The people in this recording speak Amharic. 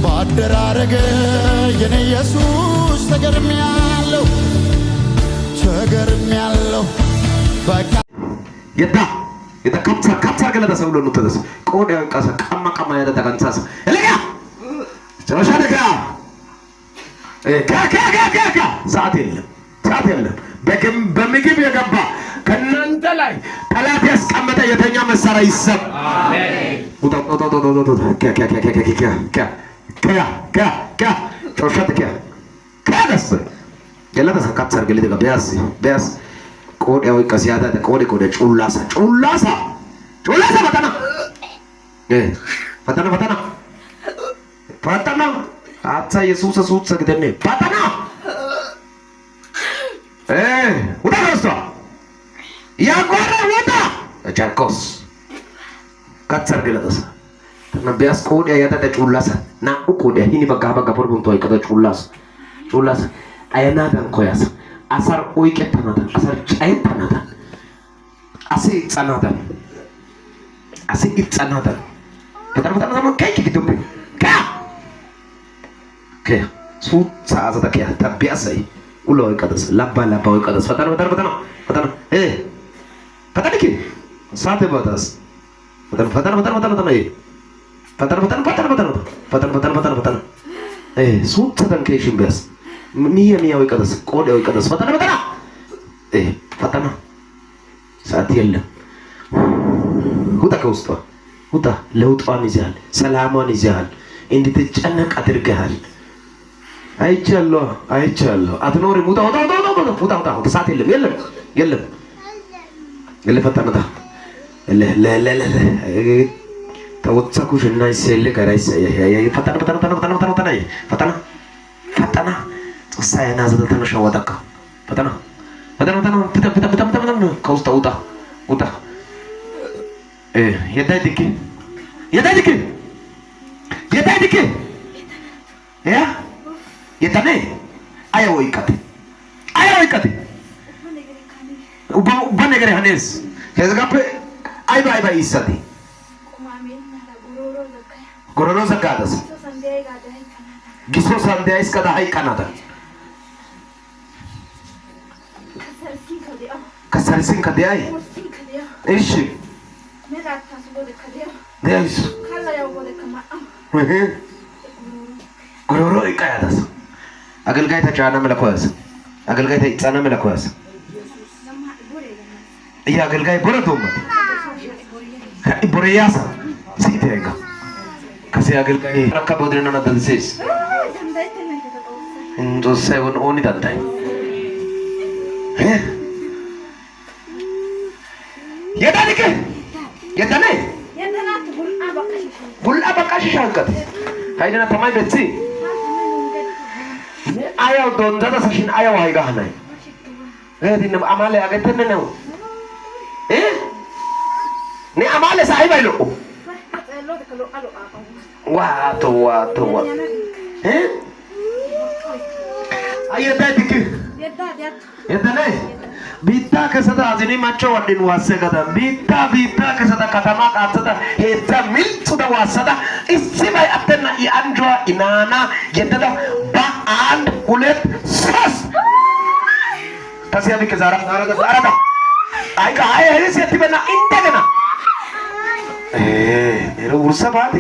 ባደራረገ የኔ ኢየሱስ ተገርሜያለሁ በቃ የታ ካፕሳ ገለታ ሰብሎ ነው ተደስ ቆዳ ያንቃሳ ቀማ ያደ ተቀንሳስ ለጋ ጨረሻ ደጋ ካ ሰዓት የለም በምግብ የገባ ከናንተ ላይ ጠላት ያስቀመጠ የተኛ መሳሪያ ይሰብ አሜን ከደስ ገለታ ካፕሳ ገለታ ቢያስ ቆዳ ወይ ከሲያታ ቆዳ ጩላሳ ፈተና አታ ኢየሱስ ሱት ሰግደኔ ፈተና ወጣ ወጣ ቻርኮስ ካትሰር ገለታ ተነቢያስ ቆዳ ያታ ጩላሳ ና ቆዳ ሂኒ በጋ ፖርቦንቶ አይቀደ ጩላሳ አይና ደንኮያስ አሳር ኦይቀተናታ አሳር ጫይተናታ አሴ ጸናታ በጣም ከይክ ግዱብ ሱት ሰዓት ከያ ተቢያሰይ ሁሉ ይቀደስ ለባ ይቀደስ ፈተና ፈተና ሳተ ባታስ ፈተና ሱት ተንከሽን ቢያስ ሚያው ይቀደስ ቆዳው ይቀደስ ፈተና ሰዓት የለም ውጣ ከውስጧ ውጣ ለውጧን ይዘሃል ሰላሟን ይዘሃል እንድትጨነቅ አድርገሃል አይቻለሁ አትኖርም ውጣ ሰዓት የለም ፈተናታ ተወጽኩሽ እና ይሰለ ጋራይስ ፈተና ጸሳይና ዘተተነ ሸወጣካ ፈተና ከውስጥ ውጣ የዳይድክ ያ የታኔ አያወይቀት ኡባ ነገር ያነስ ከዘጋፕ አይባ ይሰጥ ጎሮሮ ዘጋደስ ጊሶ ሳንዲያይስ ከዳ አይቀናታ ከሰርሲን ከዲያይ እሺ ዲያይስ ጎሮሮ ይቃያዳስ አገልጋይ ተጫና መለኮስ አገልጋይ ቦረቶማ ቦረያሳ ሲቴጋ ከሲ አገልጋይ አካቦድና ናደልሴስ እንዶሳይ ኦኒ ዳታይ የታኔ ቡልአ በቃሽ ሻንቀት ሃይደና ተማይ በትሲ አያው ዶንዳታ ሰሽን አያው ሃይጋህናይ ዲነ አማለ ያገተነ ነው ኔ አማለ ሳይ ባይሎ ዋቶ አየዳድክ የታኔ ቢታ ከሰታ አዝኒ ማቸው ወንድን ዋሰገዳ ቢታ ከሰታ ከተማ ቃተታ ሄታ ሚልቱ ተዋሰዳ እስባይ አተና ኢአንጆ ኢናና የደዳ በአንድ ሁለት ሶስት ታሲያቢ ከዛራ አራዳ አይካ አይሄስ የትበና እንደገና ኤሮ ውርሰባቲ